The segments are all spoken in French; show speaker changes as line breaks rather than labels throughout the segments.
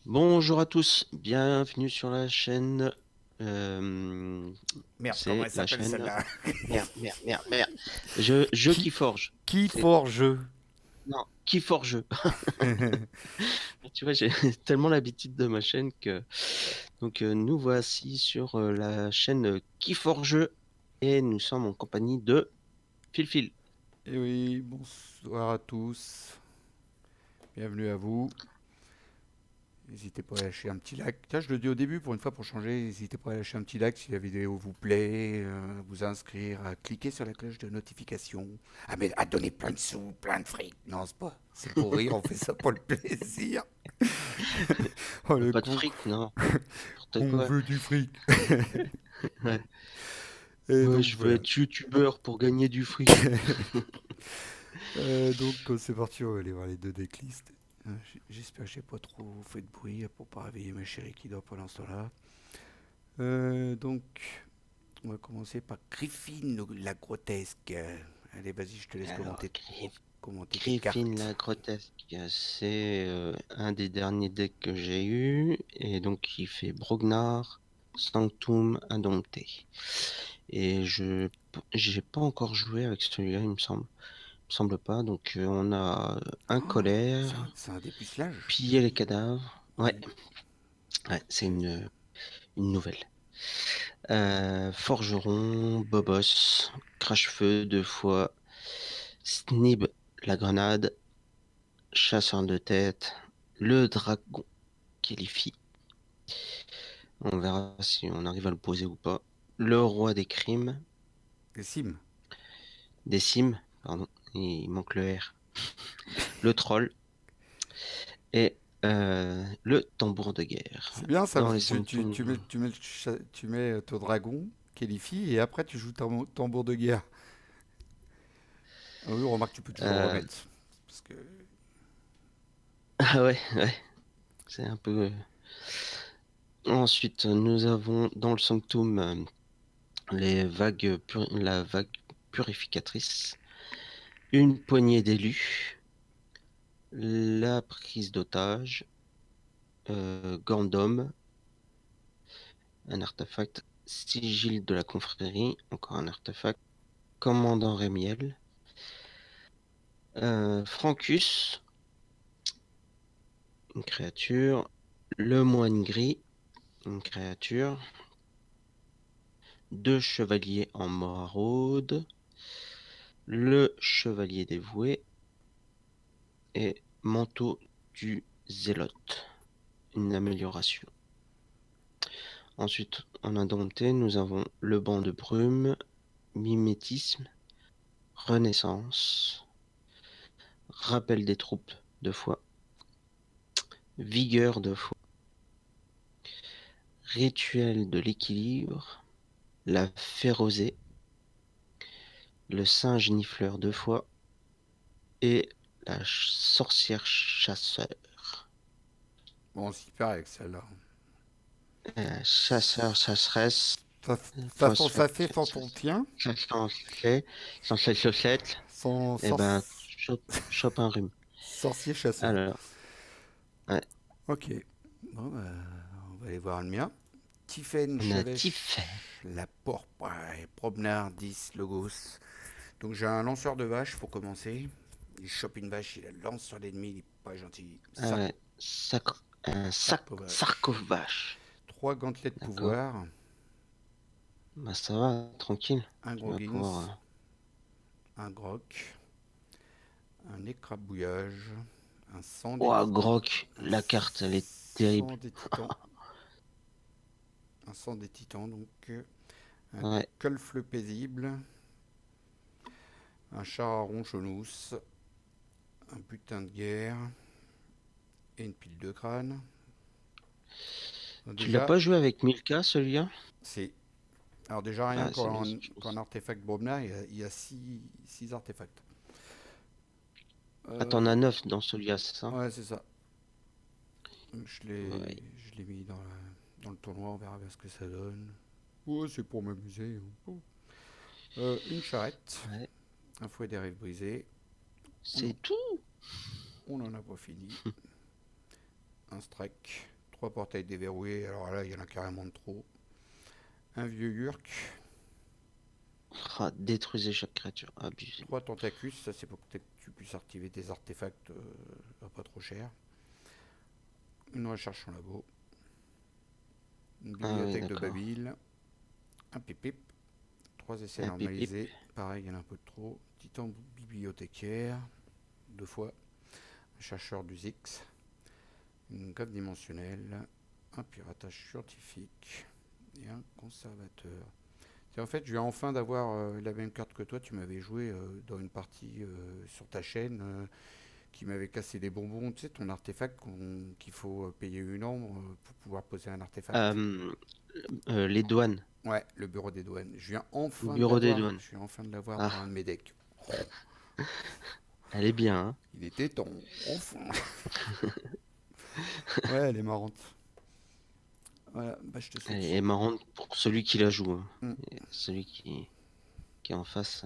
Bonjour à tous, bienvenue sur la chaîne. euh,
Merde, comment
c'est
elle
la
s'appelle
chaîne.
celle-là?
Merde. Je
Qui,
qui forge.
qui
C'est
forge?
non, qui forge. Tu vois, j'ai tellement l'habitude de ma chaîne que nous voici sur la chaîne qui forge et nous sommes en compagnie de Phil.
Et oui, bonsoir à tous. Bienvenue à vous. N'hésitez pas à lâcher un petit like. Tiens, je le dis au début pour une fois pour changer. N'hésitez pas à lâcher un petit like si la vidéo vous plaît, à vous inscrire, à cliquer sur la cloche de notification. Ah, mais à donner plein de sous, plein de fric. Non, c'est pas. C'est pour rire, on fait ça pour le plaisir. Oh le
Pas de
con.
fric, non, n'importe
On
quoi.
veut du fric.
Ouais.
Et
Moi,
donc
je veux
voilà.
être youtubeur pour gagner du fric.
C'est parti, on va aller voir les deux decklists. J'espère que j'ai pas trop fait de bruit pour pas réveiller ma chérie qui dort pendant ce temps-là. Donc, on va commencer par Griffin la grotesque. Allez, vas-y, je te laisse
Alors,
commenter tes
Griffin
cartes.
la grotesque, c'est un des derniers decks que j'ai eu, et donc il fait Brognar, Sanctum, Indompté. Et j'ai pas encore joué avec celui-là, il me semble pas. Donc on a un
Oh,
colère,
c'est un dépucelage.
piller les cadavres. Ouais,
Oh,
ouais, c'est
ok.
une nouvelle. Forgeron, Bobos, Crache-Feu deux fois, Snib la grenade, Chasseur de tête, le dragon qualifie. On verra si on arrive à le poser ou pas. Le roi des crimes,
Et Sim.
des cimes, pardon, il manque le R. Le troll et le tambour de guerre.
C'est bien ça
Dans
parce
les
que
sanctums,
tu mets ton dragon, Kélifi, et après tu joues ton tambour de guerre. Ah oui, remarque, tu peux toujours le
euh,
remettre. Parce que.
ah ouais, c'est un peu. Ensuite, nous avons dans le sanctum la vague purificatrice, une poignée d'élus, la prise d'otage, Gandom, un artefact, sigil de la confrérie, encore un artefact, commandant Rémiel, Francus, une créature, le moine gris, une créature, deux chevaliers en maraude, le chevalier dévoué et manteau du zélote, une amélioration. Ensuite, en indompté, nous avons le banc de brume, mimétisme, renaissance, rappel des troupes deux fois, vigueur deux fois, rituel de l'équilibre, la férosée, le singe nifleur deux fois et la sorcière chasseur.
Bon, c'est hyper avec celle-là.
Chasseur, chasseresse,
Ça fait sans ton tien,
sans chaussette,
sans,
et
sans
ben, chope un rhume.
sorcier chasseur.
Alors, ouais,
Ok. Bon, on va aller voir le mien. Tiffen
on a
Chevêche,
Tiff.
la pourpre, ouais, Promenard 10 Logos. Donc j'ai un lanceur de vache pour commencer. Il chope une vache, il la lance sur l'ennemi, il est pas gentil.
Ah ouais, un
Sarcovache.
sarcovache.
3 gantelets de
D'accord.
pouvoir,
Bah ça va, tranquille.
un
Tu vas pouvoir.
Groggins, un Grok, un écrabouillage, un sang des,
Oh, Grok,
un
la carte, elle est terrible.
sang des titans, un sang des titans, donc un
Ouais.
colfle paisible, un char à ronchonous, un butin de guerre et une pile de crâne. Donc
Tu l'as
déjà,
pas joué avec Milka, celui-là?
c'est. Alors déjà, rien
Ah, c'est bien si tu
qu'en
penses.
artefact Brobna, il y a six artefacts.
Ah, t'en as
Euh,
9 dans celui-là, c'est ça?
ouais, c'est ça.
Ouais.
Je l'ai mis dans le tournoi, on verra bien ce que ça donne. Ouais, c'est pour m'amuser. Une charrette,
Ouais.
un fouet des rives brisées. On
C'est tout.
on en a pas fini. un strike. 3 portails déverrouillés, alors là, il y en a carrément de trop. Un vieux Yurk.
Ah, détruisez chaque créature. Abusé.
3 Tentacus, ça c'est pour que tu puisses activer tes artefacts pas trop cher. Une recherche en labo. Une
Ah oui,
bibliothèque de
d'accord.
Babil. Un pipip. 3 essais
Un pip pip.
normalisés. Pareil, il y en a un peu de trop. Titan bibliothécaire. 2 fois. Un chercheur du Zix. Une cave dimensionnelle. Un piratage scientifique. Et un conservateur. En fait, je viens enfin d'avoir la même carte que toi. Tu m'avais joué dans une partie sur ta chaîne qui m'avait cassé les bonbons. Tu sais, ton artefact qu'il faut payer une ombre pour pouvoir poser un artefact.
Euh, les douanes.
Ouais, le bureau des douanes. Je viens enfin de
Bureau des
l'avoir.
douanes.
Je viens enfin de l'avoir
Ah,
dans un de mes decks.
elle est bien, hein.
Il était temps. Enfin. Ouais, elle est marrante. Voilà, bah je te
Elle
souhaite.
est marrante pour celui qui la joue, hein.
Hmm.
Et celui qui est en face,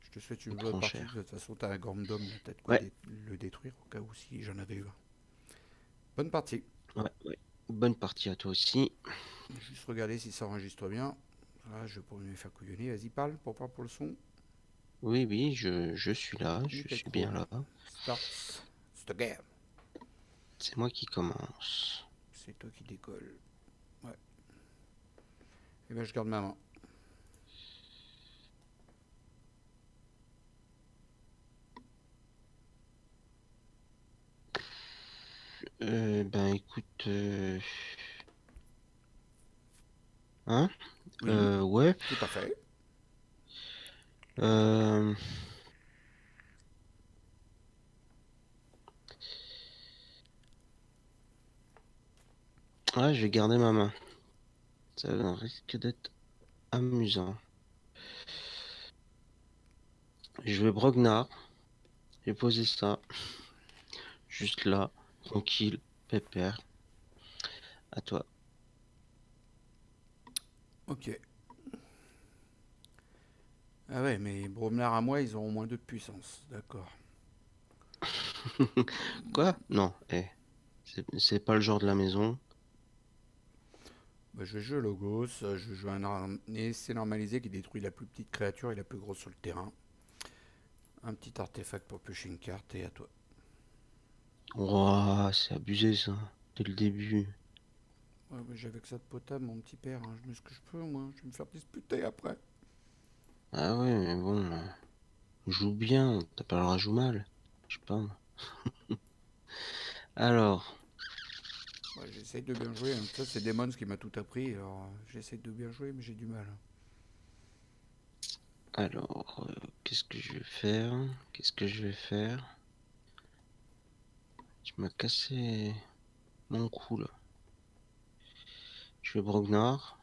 Je te souhaite une
il
bonne
prend
partie. De
cher.
toute façon, t'as un Gormdom, là, t'as de quoi
Ouais,
le détruire au cas où si j'en avais eu un. Bonne partie.
ouais, ouais. Bonne partie à toi aussi.
Juste regarder si ça enregistre bien. Là, je vais pas me faire couillonner. Vas-y, parle pour le son.
Oui, oui, je suis là, je
Nickel,
suis bien
cool.
là.
Starts the game.
C'est moi qui commence.
C'est toi qui décolle. Ouais. Et ben, je garde ma main.
Ben écoute, hein?
Oui,
Ouais.
tout à fait.
Euh, ouais, je vais garder ma main. Ça risque d'être amusant. Je vais Brognar. Je vais poser ça juste là, tranquille, pépère. À toi.
Ok. Ah ouais, mais Bromnar à moi, ils auront moins 2 de puissance. D'accord.
Quoi? Non, c'est pas le genre de la maison.
Bah, je vais jouer Logos. Je vais jouer un essai normalisé qui détruit la plus petite créature et la plus grosse sur le terrain. Un petit artefact pour piocher une carte et à toi.
Ouah, c'est abusé ça, dès le début.
Ouais, bah, j'avais que ça de potable, mon petit père. Hein. Je mets ce que je peux, moi. Je vais me faire disputer après.
Ah ouais, mais bon, joue bien, t'as pas le rajout mal. Je sais pas, moi. Alors,
Ouais, j'essaye de bien jouer. Hein. Ça, c'est Demons qui m'a tout appris. Alors, j'essaye de bien jouer, mais j'ai du mal.
qu'est-ce que je vais faire? Qu'est-ce que je vais faire? Tu m'as cassé mon cou là. Je vais Brognar,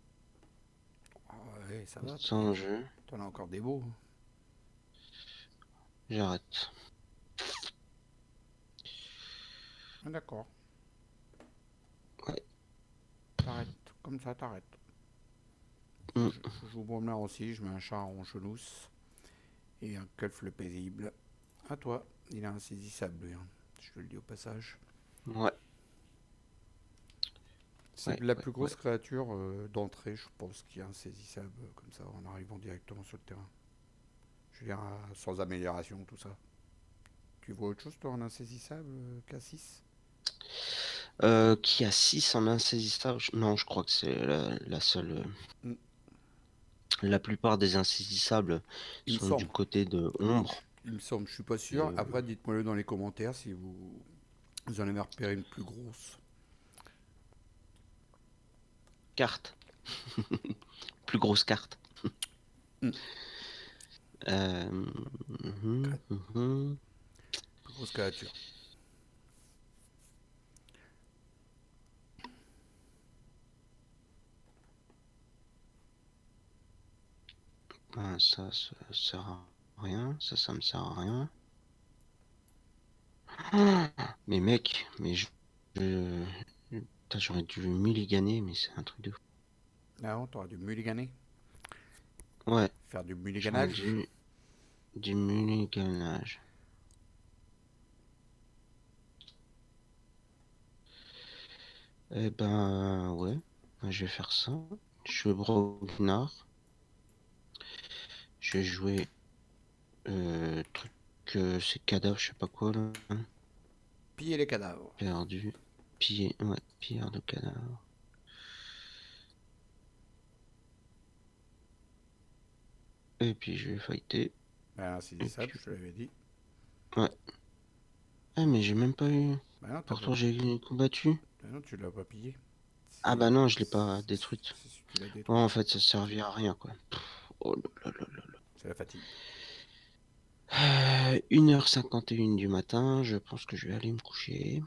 Ah ouais, ça va.
sans jeu,
T'en as encore des beaux.
j'arrête.
Ah, d'accord.
Ouais.
T'arrêtes. Comme ça, t'arrêtes.
Hmm.
Je joue Bromlar aussi. Je mets un chat en ronchelousse. Et un Kulf le paisible. À toi. Il est insaisissable, lui. Hein. Je te le dis au passage.
Ouais,
C'est la plus
ouais.
grosse créature d'entrée, je pense, qui est insaisissable comme ça, en arrivant directement sur le terrain. Je veux dire, sans amélioration, tout ça. Tu vois autre chose, toi, en insaisissable qu'à 6?
Qui a 6 en insaisissable? Non, je crois que c'est la seule.
Mm.
La plupart des insaisissables
Il me
sont du
semble.
côté de
Oui,
ombre.
il me semble. Je suis pas
Et
sûr. Après, dites-moi-le dans les commentaires si vous en avez repéré une plus grosse.
carte. Plus grosse carte.
Mm.
Mhm, mhm.
Plus grosse créature.
Ah, ça sert à rien. Ça me sert à rien. Ah, mais mec, je- putain, j'aurais dû mulliganer, mais c'est un truc de fou.
Ah non, t'aurais dû mulliganer.
Ouais,
Faire du
j'aurais
mulliganage.
dû du mulliganage. Eh ben, ouais. Ben, je vais faire ça. Je vais Brognard. Je vais jouer truc, c'est cadavre, je sais pas quoi là.
Piller les cadavres.
Perdu. Piller, ouais, pilleur de cadavre. Et puis je vais fighter.
Ben, c'est
Et
simple,
puis,
je te l'avais dit.
ouais. Ah, mais j'ai même pas eu.
Ben non,
Pourtant, j'ai combattu.
ben non, tu l'as pas pillé.
Ah,
C'est
bah non, je l'ai pas détruite.
si tu l'as
Ouais,
détruit.
en fait, ça servit à rien, quoi. Oh là là là là là.
C'est la fatigue.
1h51 du matin, je pense que je vais aller me coucher.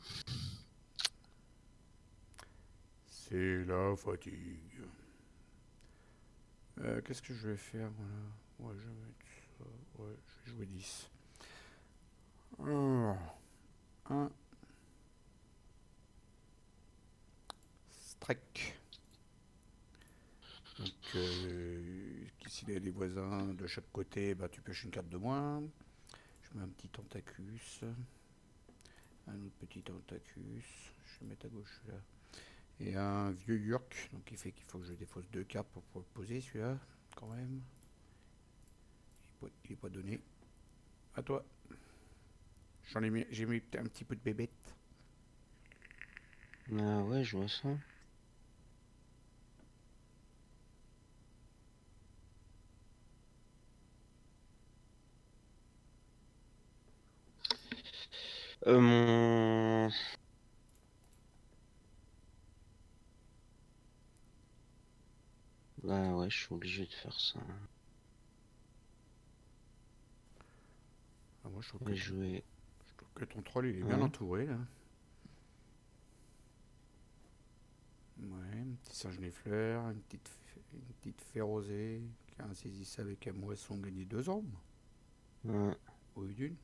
C'est la fatigue. Qu'est-ce que je vais faire, voilà. Ouais, je vais mettre ça. Ouais, je vais jouer 10. Alors, un strike. Donc, s'il y a des voisins de chaque côté, bah, tu pioches une carte de moins. Je mets un petit Tentacus. Un autre petit Tentacus. Je vais mettre à gauche celui-là. Et un vieux Yurk. Donc, il fait qu'il faut que je défausse 2 cartes pour pouvoir le poser celui-là, quand même. Il est pas donné. À toi. J'ai mis un petit peu de bébête.
Ah ouais, je vois ça. Mon... Bah ouais, je suis obligé de faire ça.
Ah, moi,
Et jouer...
je trouve que ton troll, il est bien
Ouais.
entouré, là. Ouais, un petit singe fleurs, une petite fée rosée, qui a insaisissable avec un moisson gagné 2 ans.
Ouais,
Au lieu d'une.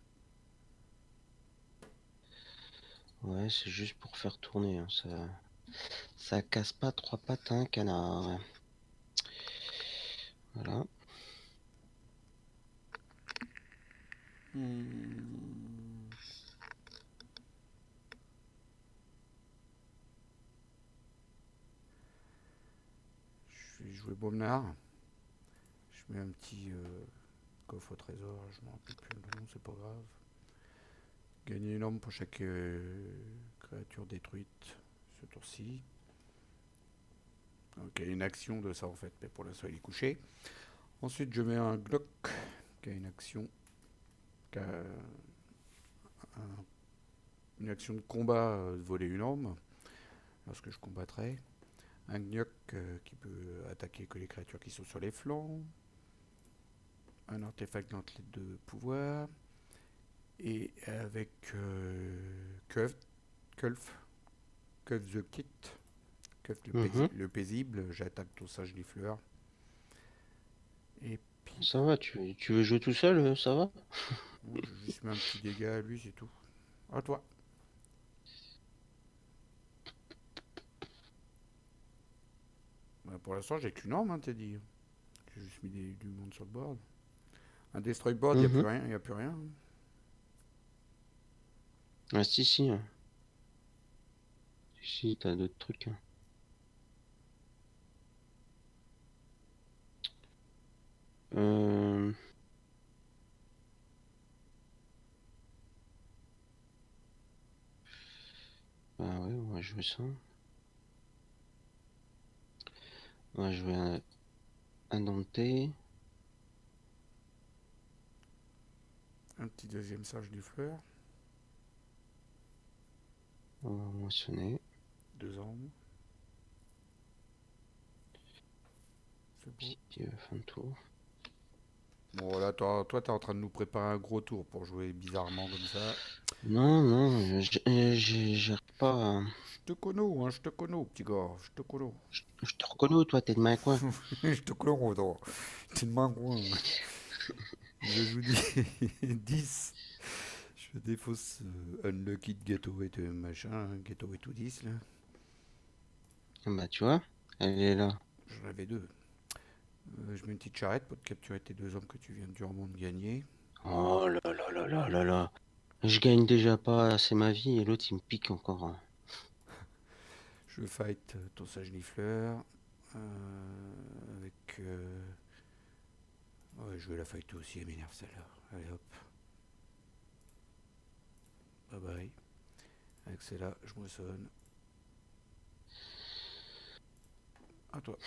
ouais, c'est juste pour faire tourner, hein. Ça casse pas trois pattes à un canard. Ouais. Voilà.
Hmm. Je vais jouer Baumenard. Je mets un petit coffre au trésor, je me rappelle plus le nom, c'est pas grave. Gagner une arme pour chaque créature détruite ce tour-ci. Donc il y a une action de ça en fait, mais pour l'instant il est couché. Ensuite je mets un Glock qui a une action, qui a une action de combat de voler une arme lorsque je combattrai. Un Gnoc qui peut attaquer que les créatures qui sont sur les flancs. Un artefact d'entête de pouvoir. Et avec Kulf the Kit, Kulf
Mhm.
le paisible, j'attaque ton singe des fleurs. Et puis,
Ça va, tu veux jouer tout seul, ça va?
bon, je juste mets un petit dégât à lui, c'est tout. À toi. Bah, pour l'instant, j'ai qu'une arme, hein, t'as dit. J'ai juste mis du monde sur le board. Un destroy board, il n'y a plus
Mhm.
rien. Y a plus rien.
Ah si, si. Hein. Si, si, t'as d'autres trucs. Hein. Euh... Bah ouais, on va jouer ça. On va jouer un Dompté.
Un petit deuxième singe des fleurs.
On va moissonner.
2 armes. C'est beau.
Puis fin de tour.
Bon, voilà, toi, t'es en train de nous préparer un gros tour pour jouer bizarrement comme ça.
Non, non, j'arrive pas.
Je te connais, hein, je te connais, petit gars. Je te connais.
Je te reconnais, toi, t'es de ma coin.
Je te connais, toi. T'es de main coin. Je joue 10. Je défausse Unlucky de Ghetto et de machin, Ghetto et tout 10 là.
Bah tu vois, elle est là.
J'en avais 2. Je mets une petite charrette pour te capturer tes 2 hommes que tu viens durement de gagner.
Oh là là là là là là. Je gagne déjà pas, c'est ma vie, et l'autre il me pique encore. Hein.
Je fight ton sage nifleur. Avec. Ouais, je vais la fighter aussi, elle m'énerve celle-là. Allez hop, bye bye. Avec celle-là, je moissonne. À toi.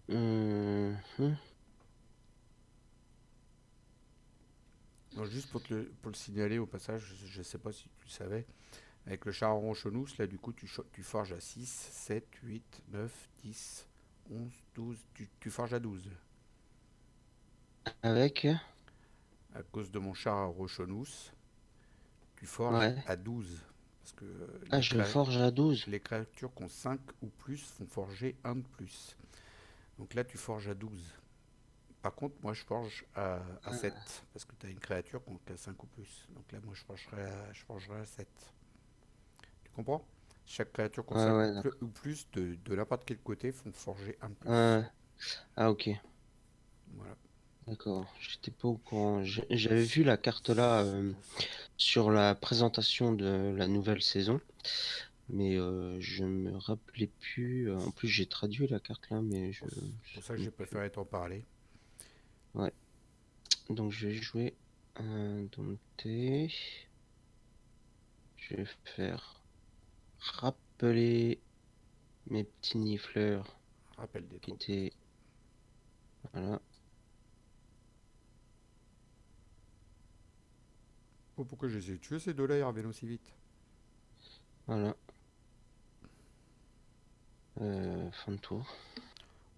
Mhm.
Non, juste pour le signaler au passage, je sais pas si tu le savais, avec le charron chenous, là du coup tu forges à 6, 7, 8, 9, 10, 11, 12, tu forges à 12.
Avec?
À cause de mon char chenous, tu forges
Ouais.
à 12. Parce que
Ah, je forge à 12.
les créatures qui ont 5 ou plus font forger un de plus. Donc là tu forges à 12. Par contre, moi je forge à
Ah,
7. Parce que tu as une créature qui a 5 ou plus. Donc là moi je forgerai à 7. Tu comprends? Chaque créature qui a
ouais,
5
ouais, d'accord.
ou plus de n'importe quel côté font forger un de plus.
Ouais. Ah, ok.
Voilà.
D'accord. J'étais pas au courant. J'avais
C'est
vu la carte là
c'est pour ça.
sur la présentation de la nouvelle saison, mais je me rappelais plus. En plus, j'ai traduit la carte là, mais je.
C'est pour ça que j'ai préféré t'en parler.
Ouais. Donc, je vais jouer un Dompté. Je vais faire rappeler mes petits nifleurs
Rappel des
qui
troupes.
étaient. Voilà.
Oh, pourquoi je les ai tués ces deux-là, ils reviennent aussi vite?
Voilà. Fin de tour.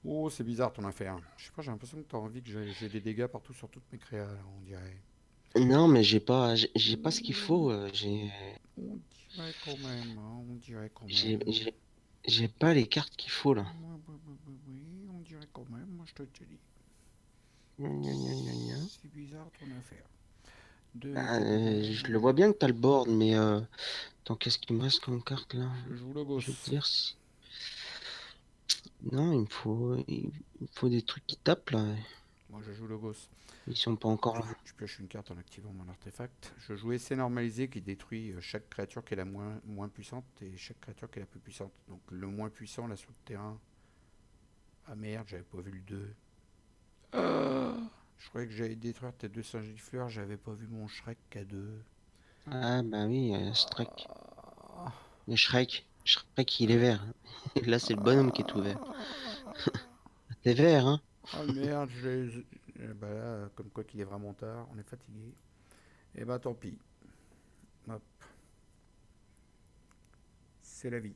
Oh, c'est bizarre ton affaire. Je sais pas, j'ai l'impression que t'as envie que j'ai des dégâts partout sur toutes mes créas, là, on dirait.
Non, mais j'ai pas ce qu'il faut.
On dirait quand même, hein, on dirait quand
J'ai,
même.
j'ai, j'ai pas les cartes qu'il faut là.
Ouais, ouais, ouais, ouais, oui, on dirait quand même, moi je te dis.
Gna, gna, gna, gna, gna.
C'est bizarre ton affaire. De,
Bah,
de, de, de.
je le vois bien que t'as le board, mais attends, qu'est-ce qu'il me reste comme carte là?
Je joue le
Je vais te
gosse.
dire si. Non, il me faut des trucs qui tapent là.
Moi je joue le gosse.
Ils sont pas encore là.
Je pioche une carte en activant mon artefact. Je joue essai normalisé qui détruit chaque créature qui est la moins puissante et chaque créature qui est la plus puissante. Donc le moins puissant là sur le terrain. Ah merde, j'avais pas vu le 2. Je croyais que j'allais détruire tes deux fleurs, j'avais pas vu mon Shrek à 2.
Ah bah oui, Shrek.
Ah,
Le Shrek. Shrek, il est
ah,
vert. Là, c'est le bonhomme qui est tout vert.
ah,
T'es vert, hein?
ah merde, bah là, comme quoi qu'il est vraiment tard, on est fatigué. Et bah tant pis. Hop, c'est la vie.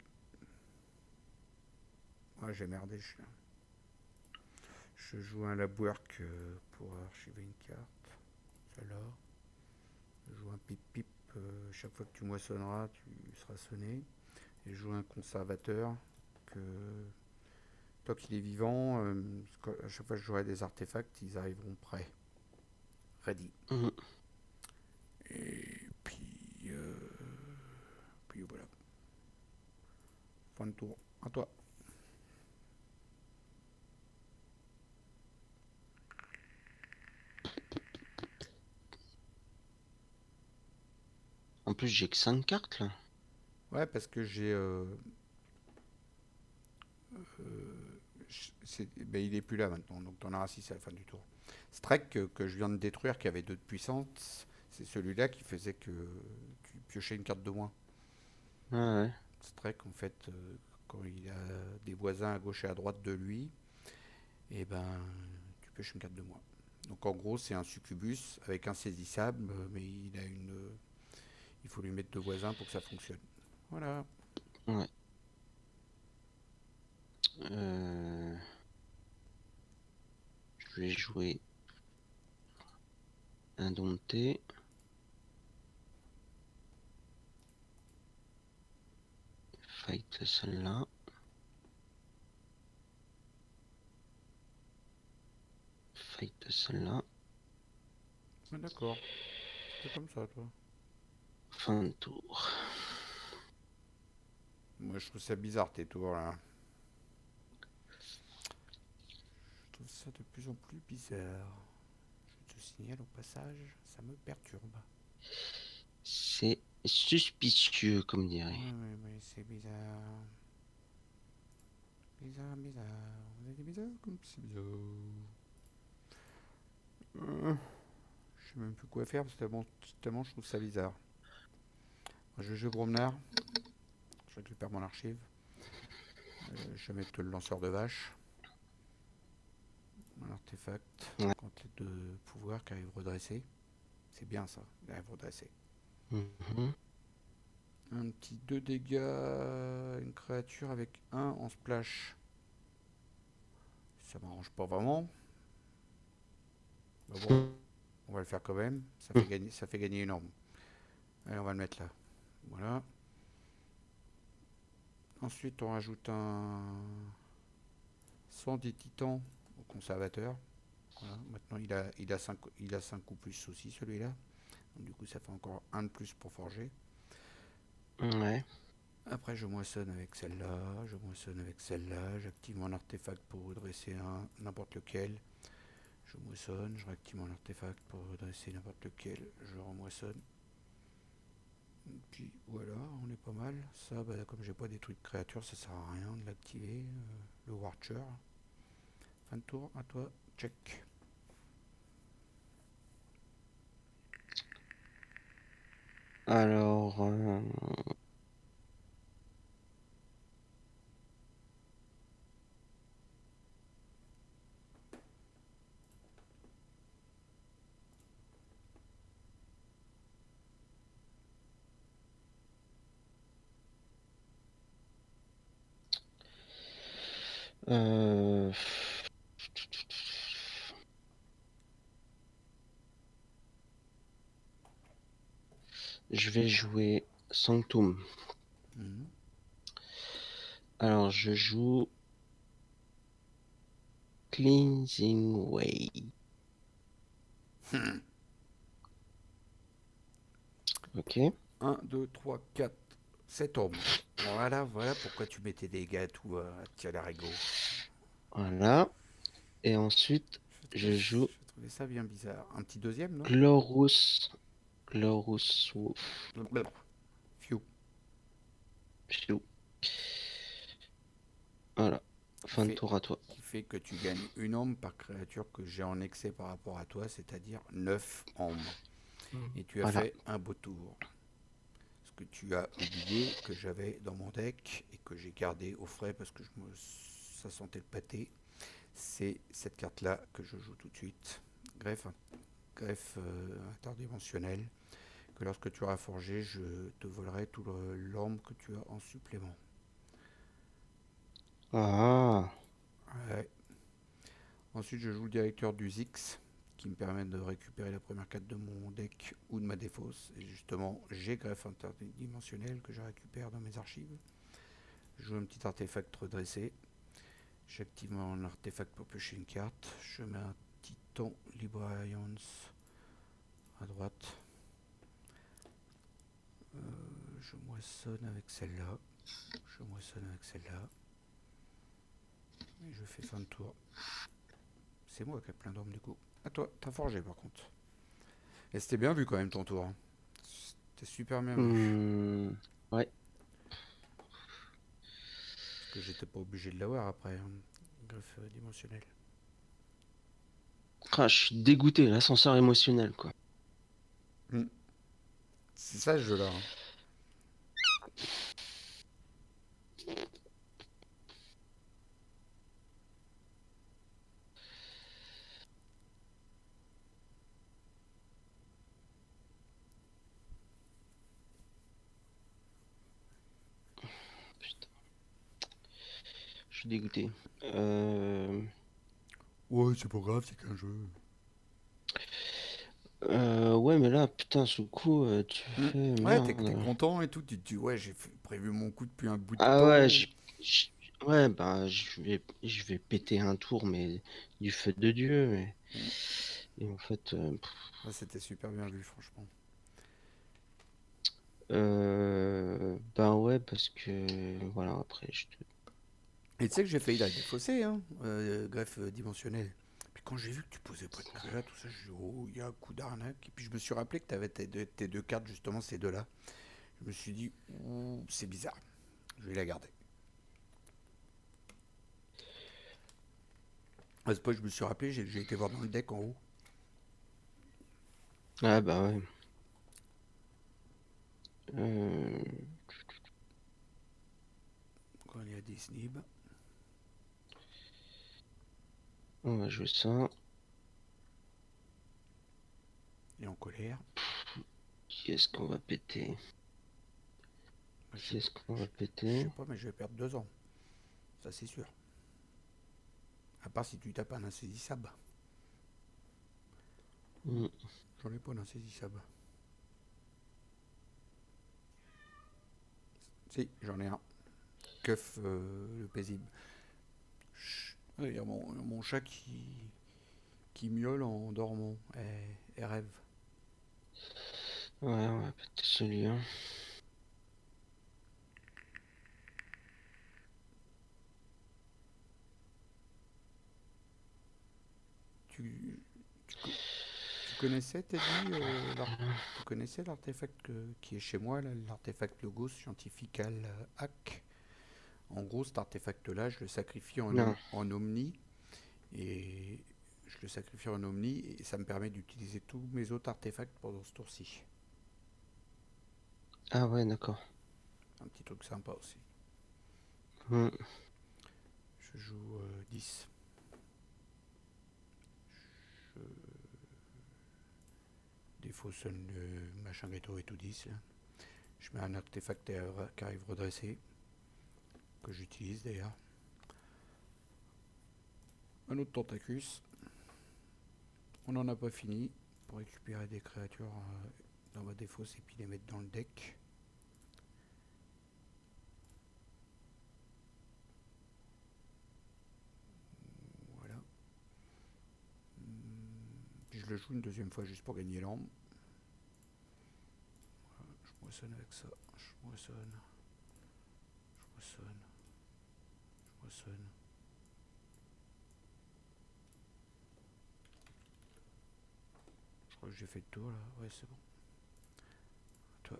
Ah, j'ai merdé, je joue un labwork pour archiver une carte. Celle-là. Je joue un pip-pip. Chaque fois que tu moissonneras, tu seras sonné. Et je joue un conservateur que tant qu'il est vivant, à chaque fois que je jouerai des artefacts, ils arriveront prêts. Ready.
Mhm.
Et puis voilà. Fin de tour. À toi.
En plus, j'ai que 5 cartes là.
Ouais, parce que j'ai. Ben, il est plus là maintenant, donc t'en auras 6 à la fin du tour. Strike que je viens de détruire, qui avait 2 de puissance, c'est celui-là qui faisait que tu piochais une carte de moins.
Ouais, ouais.
Strike, en fait, quand il a des voisins à gauche et à droite de lui, et ben tu pioches une carte de moins. Donc en gros, c'est un succubus avec insaisissable, mais il faut lui mettre 2 voisins pour que ça fonctionne. Voilà.
Ouais. Euh, je vais jouer indompté. Fight celle-là. Fight celle-là.
Ah, d'accord. C'est comme ça, toi.
Fin de tour.
Moi, je trouve ça bizarre, tes tours, là. Je trouve ça de plus en plus bizarre. Je te signale au passage, ça me perturbe.
C'est suspicieux, comme dirait.
Ouais, mais c'est bizarre. Bizarre, bizarre. Vous avez bizarre comme c'est bizarre. Je sais même plus quoi faire parce que tellement je trouve ça bizarre. Je vais jouer promeneur. Je récupère mon archive. Je vais mettre le lanceur de vache. Un artefact.
Ouais.
Quand les deux pouvoirs qui arrivent redressés. C'est bien ça, il arrive redressé.
Mhm.
Un petit 2 dégâts, une créature avec un en splash. Ça m'arrange pas vraiment. Mais bon, on va le faire quand même. Ça fait gagner une arme. Allez, on va le mettre là. Voilà. Ensuite, on rajoute un 100 des titans au conservateur. Voilà. Maintenant, il a 5 ou plus aussi, celui-là. Donc, du coup, ça fait encore un de plus pour forger.
Ouais.
Après, je moissonne avec celle-là. Je moissonne avec celle-là. J'active mon artefact pour redresser n'importe lequel. Je moissonne. Je réactive mon artefact pour redresser n'importe lequel. Je remoissonne. Et puis voilà, on est pas mal. Ça, bah, comme j'ai pas détruit de créature, ça sert à rien de l'activer. Le Watcher. Fin de tour, à toi, check.
Alors, euh, je vais jouer Sanctum.
Mhm.
Alors, je joue Cleansing Way. Ok.
1, 2, 3, 4, 7 hommes. Voilà pourquoi tu mets tes dégâts tout à tirer l'arigot.
Voilà. Et ensuite, je joue
Je trouvais ça bien bizarre. Un petit deuxième, non?
Glorus. Glorus Wolf.
Fiu.
Pfiou. Voilà.
Qui
Fin de
fait,
tour à toi.
qui fait que tu gagnes une âme par créature que j'ai en excès par rapport à toi, c'est-à-dire 9 âmes. Et tu as
Voilà.
fait un beau tour. Ce que tu as oublié que j'avais dans mon deck et que j'ai gardé au frais parce que ça sentait le pâté, c'est cette carte-là que je joue tout de suite. Greffe interdimensionnelle, que lorsque tu auras forgé, je te volerai tout l'orme que tu as en supplément.
Ah.
Ouais. Ensuite, je joue le directeur du Zix, qui me permet de récupérer la première carte de mon deck ou de ma défausse. Et justement, j'ai greffe interdimensionnelle que je récupère dans mes archives. Je joue un petit artefact redressé. J'active mon artefact pour piocher une carte. Je mets un Titan Librarians à droite. Je moissonne avec celle-là. Je moissonne avec celle-là. Et je fais fin de tour. C'est moi qui ai plein d'hommes du coup. À toi, t'as forgé par contre. Et c'était bien vu quand même ton tour. Hein. C'était super bien vu.
Ouais.
Parce que j'étais pas obligé de l'avoir après. Hein. Greffe dimensionnelle.
Ah, je suis dégoûté. L'ascenseur émotionnel, quoi.
Hmm. C'est ça ce jeu-là. Hein.
Putain, je suis dégoûté. Euh...
Ouais, c'est pas grave, c'est qu'un jeu.
Ouais, mais là, putain, ce coup, tu
Hmm.
fais
Ouais, t'es
merde.
content et tout. Tu te dis, ouais, prévu mon coup depuis un bout de
Ah ouais,
temps.
ouais, bah, je vais péter un tour, mais du feu de Dieu.
Hmm.
Et en fait,
Ouais, c'était super bien vu, franchement.
ben ouais, parce que voilà, après, je te.
Et tu sais que j'ai failli la défausser, hein, greffe dimensionnelle. Puis quand j'ai vu que tu posais pas de créa, tout ça, je dis, oh, il y a un coup d'arnaque. Et puis je me suis rappelé que tu avais tes deux cartes, justement, ces deux-là. Je me suis dit, ouh, c'est bizarre. Je vais la garder. À ce point, je me suis rappelé, j'ai été voir dans le deck en haut.
Ah bah ouais. Euh,
Quand il y a des snibs,
on va jouer ça.
et en colère.
Qui est-ce qu'on va péter?
Moi,
Qui est-ce qu'on va
je
péter?
sais pas, mais je vais perdre 2 ans. Ça, c'est sûr. À part si tu tapes un insaisissable.
Hmm.
J'en ai pas d'insaisissable. Si, j'en ai un. Keuf, le paisible. Il y a mon chat qui miaule en dormant. Et rêve.
Ouais, on va péter celui-là.
Tu, tu connaissais, t'as dit, tu connaissais l'artefact qui est chez moi, l'artefact Logos Scientifical Hack. En gros, cet artefact-là, je le sacrifie
Non.
en Omni. Et je le sacrifie en Omni et ça me permet d'utiliser tous mes autres artefacts pendant ce tour-ci.
Ah ouais, d'accord.
Un petit truc sympa aussi.
Hmm.
Je joue 10. Je défaussonne le machin gâteau et tout 10. Là. Je mets un artefact qui arrive redressé, que j'utilise d'ailleurs. Un autre Tentacus. On n'en a pas fini pour récupérer des créatures dans ma défausse et puis les mettre dans le deck. Voilà. Puis je le joue une deuxième fois juste pour gagner l'âme. Voilà, je moissonne avec ça. Je moissonne. Je moissonne. Je moissonne. Je crois que j'ai fait le tour là. Ouais, c'est bon. Toi.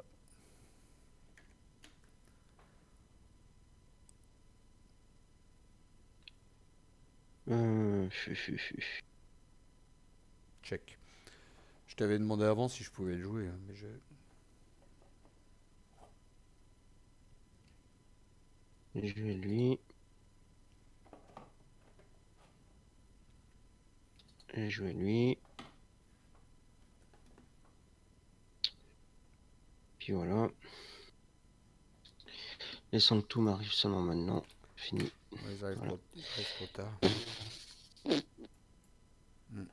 Check. Je t'avais demandé avant si je pouvais le jouer, hein, mais je.
Je vais lui. Et je vais lui. Puis voilà. Les sanctums m'arrivent seulement maintenant. Fini.
Ouais,
Voilà.
ils arrivent trop tard. Hmm.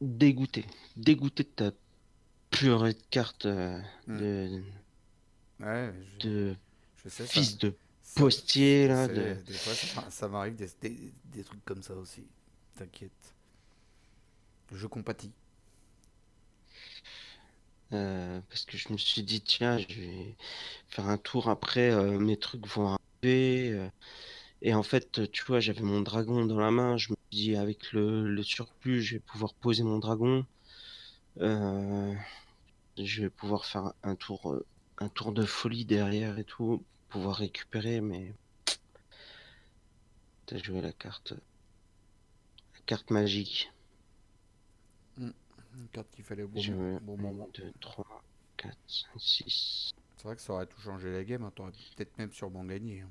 Dégoûté. Dégoûté de ta purée de cartes
Hmm. Ouais,
de
je sais ça.
fils de
Ça,
postier
je
là. De...
sais, des fois ça m'arrive des trucs comme ça aussi. T'inquiète. Je compatis.
Parce que je me suis dit, tiens, je vais faire un tour après, mes trucs vont arriver. Et en fait, tu vois, j'avais mon dragon dans la main. Je me suis dit, avec le surplus, je vais pouvoir poser mon dragon. Euh, je vais pouvoir faire un tour de folie derrière et tout, pouvoir récupérer, mais t'as joué la carte magique.
Hmm. Une carte qu'il fallait au
Je veux
bon
1,
moment.
2, 3, 4, 5, 6.
C'est vrai que ça aurait tout changé la game, hein. T'aurais peut-être même sûrement gagné, hein.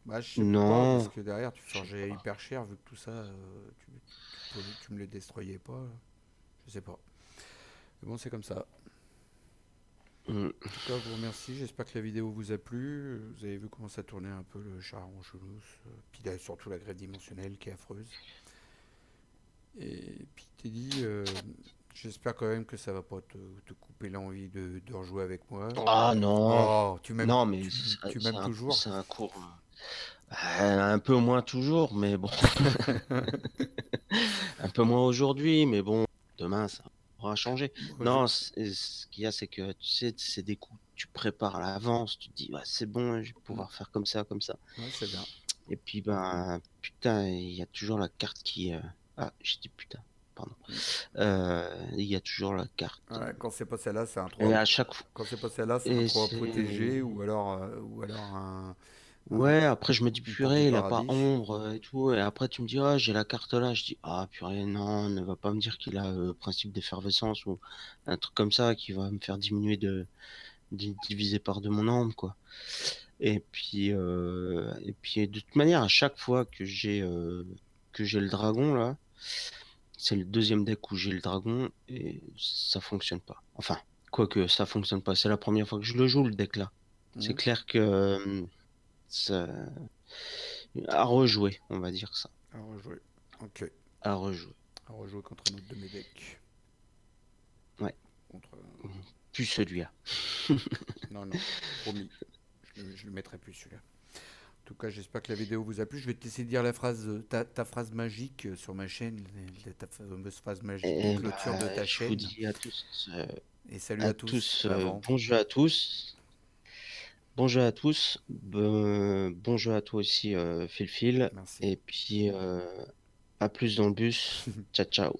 Bah, je sais pas, parce
Non,
que derrière, tu
je sais
chargeais
pas.
hyper cher, vu que tout ça, tu me le destroyais pas. Je sais pas. Mais bon, c'est comme ça.
Hmm.
En tout cas, je vous remercie. J'espère que la vidéo vous a plu. Vous avez vu comment ça tournait un peu le char en chelous. Puis là, surtout la grève dimensionnelle qui est affreuse. Et puis, t'es dit, j'espère quand même que ça va pas te couper l'envie de rejouer avec moi.
Ah non,
Oh,
non, mais
tu m'aimes toujours.
c'est un cours. Un peu moins toujours, mais bon, un peu moins aujourd'hui, mais bon, demain ça aura changé.
Moi,
Non, ce qu'il y a, c'est que tu sais, c'est des coups que tu prépares à l'avance. Tu te dis, ouais, c'est bon, je vais pouvoir faire comme ça, comme ça.
ouais, c'est bien.
Et puis, ben, putain, il y a toujours la carte qui. Ah, j'ai dit putain, pardon.
Mm.
Il y a toujours la carte.
Ouais, quand c'est pas celle-là, c'est un 3.
Et à chaque fois.
Quand c'est pas celle-là, c'est un
Et
3
c'est.
protégé ou alors
Ouais, après je me dis
une porte du
purée, il a pas
paradis.
ombre et tout. Et après tu me dis, ah, j'ai la carte là. Je dis, ah, purée, non, ne va pas me dire qu'il a principe d'effervescence ou un truc comme ça qui va me faire diminuer diviser par deux mon ombre, quoi. Et puis de toute manière, à chaque fois que j'ai le dragon là, c'est le deuxième deck où j'ai le dragon et ça fonctionne pas. Enfin, quoique ça fonctionne pas. C'est la première fois que je le joue le deck là. C'est
Mhm.
clair que ça à rejouer, on va dire ça.
À rejouer. Ok.
À rejouer.
À rejouer contre un autre de mes decks.
Ouais.
Contre...
Plus celui-là.
Non, non, promis. Je le mettrai plus celui-là. En tout cas, j'espère que la vidéo vous a plu. Je vais te laisser dire la phrase, ta phrase magique sur ma chaîne, ta fameuse phrase magique de
Et
clôture de
bah,
ta
je vous
chaîne.
dis à tous,
Et salut à tous avant.
bon jeu à tous. Bon jeu à tous. Bon jeu à toi aussi, Phil.
Merci.
Et puis, à plus dans le bus. Ciao, ciao.